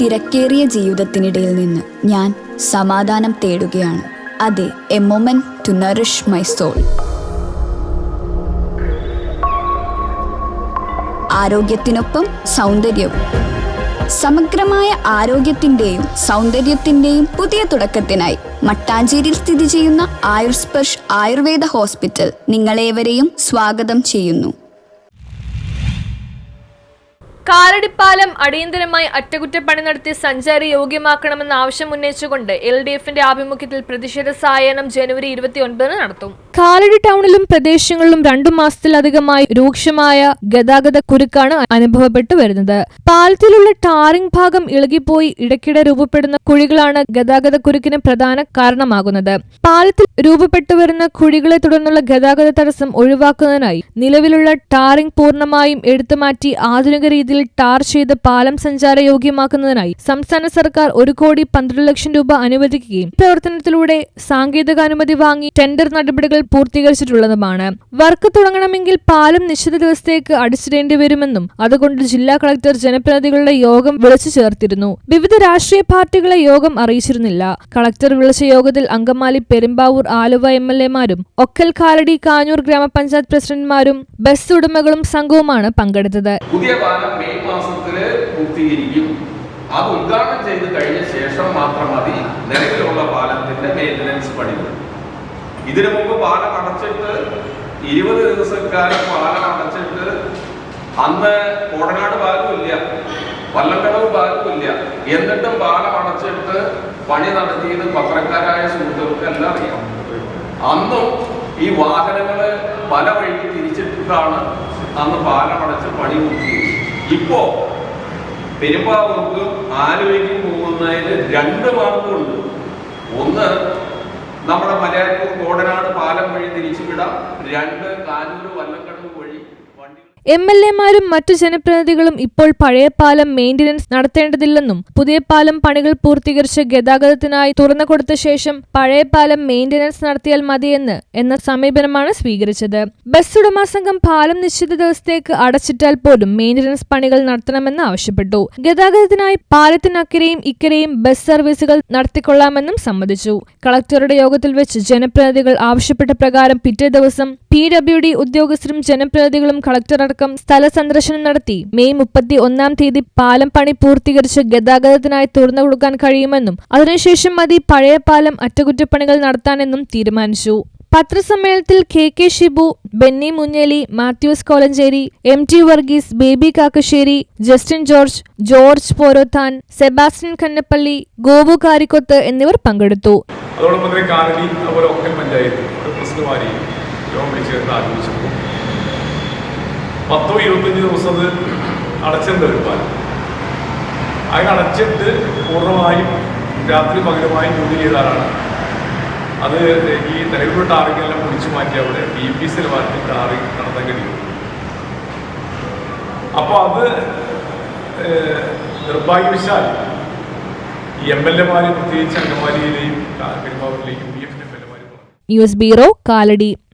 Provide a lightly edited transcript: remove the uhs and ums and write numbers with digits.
തിരക്കേറിയ ജീവിതത്തിനിടയിൽ നിന്ന് ഞാൻ സമാധാനം തേടുകയാണ്. അതെ, a moment to nourish my soul. ആരോഗ്യത്തിനൊപ്പം സൗന്ദര്യവും. സമഗ്രമായ ആരോഗ്യത്തിൻ്റെയും സൗന്ദര്യത്തിൻ്റെയും പുതിയ തുടക്കത്തിനായി മട്ടാഞ്ചേരിയിൽ സ്ഥിതി ചെയ്യുന്ന ആയുർസ്പർശ് ആയുർവേദ ഹോസ്പിറ്റൽ നിങ്ങളേവരെയും സ്വാഗതം ചെയ്യുന്നു. കാലടിപ്പാലം അടിയന്തരമായി അറ്റകുറ്റപ്പണി നടത്തി സഞ്ചാരി യോഗ്യമാക്കണമെന്ന ആവശ്യം ഉന്നയിച്ചുകൊണ്ട് LDFന്റെ ആഭിമുഖ്യത്തിൽ പ്രതിഷേധ സായാഹ്നം ജനുവരി 29 നടത്തും. കാലടി ടൗണിലും പ്രദേശങ്ങളിലും 2 മാസത്തിലധികമായി രൂക്ഷമായ ഗതാഗത കുരുക്കാണ് അനുഭവപ്പെട്ടു വരുന്നത്. പാലത്തിലുള്ള ടാറിംഗ് ഭാഗം ഇളകിപ്പോയി ഇടയ്ക്കിടെ രൂപപ്പെടുന്ന കുഴികളാണ് ഗതാഗത കുരുക്കിന് പ്രധാന കാരണമാകുന്നത്. പാലത്തിൽ രൂപപ്പെട്ടു വരുന്ന കുഴികളെ തുടർന്നുള്ള ഗതാഗത തടസ്സം ഒഴിവാക്കുന്നതിനായി നിലവിലുള്ള ടാറിംഗ് പൂർണ്ണമായും എടുത്തുമാറ്റി ആധുനിക രീതിയിൽ ടാർ ചെയ്ത് പാലം സഞ്ചാരയോഗ്യമാക്കുന്നതിനായി സംസ്ഥാന സർക്കാർ 1,12 ലക്ഷം രൂപ അനുവദിക്കുകയും പ്രവർത്തനത്തിലൂടെ സാങ്കേതികാനുമതി വാങ്ങി ടെൻഡർ നടപടികൾ പൂർത്തീകരിച്ചിട്ടുള്ളതുമാണ്. വർക്ക് തുടങ്ങണമെങ്കിൽ പാലം നിശ്ചിത ദിവസത്തേക്ക് അടിച്ചിടേണ്ടി വരുമെന്നും അതുകൊണ്ട് ജില്ലാ കളക്ടർ ജനപ്രതിനിധികളുടെ യോഗം വിളിച്ചു ചേർത്തിരുന്നു. വിവിധ രാഷ്ട്രീയ പാർട്ടികളെ യോഗം അറിയിച്ചിരുന്നില്ല. കളക്ടർ വിളിച്ച യോഗത്തിൽ അങ്കമാലി, പെരുമ്പാവൂർ, ആലുവ MLA-മാരും ഒക്കൽ, കാലടി, കാഞ്ഞൂർ ഗ്രാമപഞ്ചായത്ത് പ്രസിഡന്റുമാരും ബസ് ഉടമകളും സംഘവുമാണ് പങ്കെടുത്തത്. മെയ് മാസത്തില് പൂർത്തീകരിക്കും. അത് ഉദ്ഘാടനം ചെയ്ത് കഴിഞ്ഞ ശേഷം മാത്രം മതി നിലവിലുള്ള പാലത്തിന്റെ മെയിൻ്റനൻസ് പണികൾ. ഇതിനു മുമ്പ് പാലം അടച്ചിട്ട് 20 ദിവസക്കാലം പാലം അടച്ചിട്ട് അന്ന് കോടനാട് ഭാഗമില്ല, വല്ലങ്കടവ് ഭാഗമില്ല. എന്നിട്ടും പാലം അടച്ചിട്ട് പണി നടത്തിയത് പത്രക്കാരായ സുഹൃത്തുക്കൾക്ക് എല്ലാം അറിയാം. അന്നും ഈ വാഹനങ്ങള് പല വഴിക്ക് തിരിച്ചിട്ടിട്ടാണ് അന്ന് പാലം അടച്ച് പണി പൂർത്തീകരിച്ചത്. ഇപ്പോ പെരുമ്പാവൂർക്കും ആലുവയ്ക്കും പോകുന്നതിന് 2 മാർഗമുണ്ട്. ഒന്ന്, നമ്മുടെ മലയാറ്റൂർ കോടനാട് പാലം വഴി തിരിച്ചുവിടാം. 2, കാഞ്ഞൂർ വല്ലക്കടവ് വഴി വണ്ടി. MLA-മാരും മറ്റു ജനപ്രതിനിധികളും ഇപ്പോൾ പഴയ പാലം മെയിൻ്റനൻസ് നടത്തേണ്ടതില്ലെന്നും പുതിയ പാലം പണികൾ പൂർത്തീകരിച്ച് ഗതാഗതത്തിനായി തുറന്നു കൊടുത്ത ശേഷം പഴയ പാലം മെയിൻ്റനൻസ് നടത്തിയാൽ മതിയെന്ന് എന്ന സമീപനമാണ് സ്വീകരിച്ചത്. ബസ് ഉടമ സംഘം പാലം നിശ്ചിത ദിവസത്തേക്ക് അടച്ചിട്ടാൽ പോലും മെയിൻ്റനൻസ് പണികൾ നടത്തണമെന്ന് ആവശ്യപ്പെട്ടു. ഗതാഗതത്തിനായി പാലത്തിനക്കരെയും ഇക്കരെയും ബസ് സർവീസുകൾ നടത്തിക്കൊള്ളാമെന്നും സമ്മതിച്ചു. കളക്ടറുടെ യോഗത്തിൽ വെച്ച് ജനപ്രതിനിധികൾ ആവശ്യപ്പെട്ട പ്രകാരം പിറ്റേ ദിവസം PWD ഉദ്യോഗസ്ഥരും ജനപ്രതിനിധികളും കളക്ടർ സ്ഥല സന്ദർശനം നടത്തി മെയ് 31-ാം തീയതി പാലം പണി പൂർത്തീകരിച്ച് ഗതാഗതത്തിനായി തുറന്നു കൊടുക്കാൻ കഴിയുമെന്നും അതിനുശേഷം മതി പഴയ പാലം അറ്റകുറ്റപ്പണികൾ നടത്താനെന്നും തീരുമാനിച്ചു. പത്രസമ്മേളനത്തിൽ KK ഷിബു, ബെന്നി മുഞ്ഞേലി, മാത്യൂസ് കോലഞ്ചേരി, MT വർഗീസ്, ബേബി കാക്കശ്ശേരി, ജസ്റ്റിൻ ജോർജ്, ജോർജ് പോരോത്താൻ, സെബാസ്റ്റ്യൻ കന്നപ്പള്ളി, ഗോപു കാരിക്കൊത്ത് എന്നിവർ പങ്കെടുത്തു. അതോടൊപ്പം തന്നെ കാലടി, അതുപോലെ ഒക്കൽ പഞ്ചായത്ത് പ്രസിഡന്റുമാരെയും യോഗം വിളിച്ചേർന്ന് ആലോചിച്ചു. 10-25 ദിവസം അത് അടച്ചിട്ടുണ്ട് ഒരു പാലം. അതിനടച്ചിട്ട് പൂർണ്ണമായും രാത്രി പകരമായും ജോലി ചെയ്താലാണ് അത് ഈ നിലവിലുള്ള ടാറിങ്ങെല്ലാം പൊളിച്ചു മാറ്റി അവിടെ BPC നിലവാരത്തിൽ ടാറിങ് നടത്താൻ കഴിയും. അപ്പോൾ അത് നിർഭാഗ്യവശാൽ ഈ MLA-മാർ, പ്രത്യേകിച്ച് അങ്കമാലിയിലെയും പെരുമ്പാവൂരിലെയും UDF MLA-മാരും. News bureau, Kalady.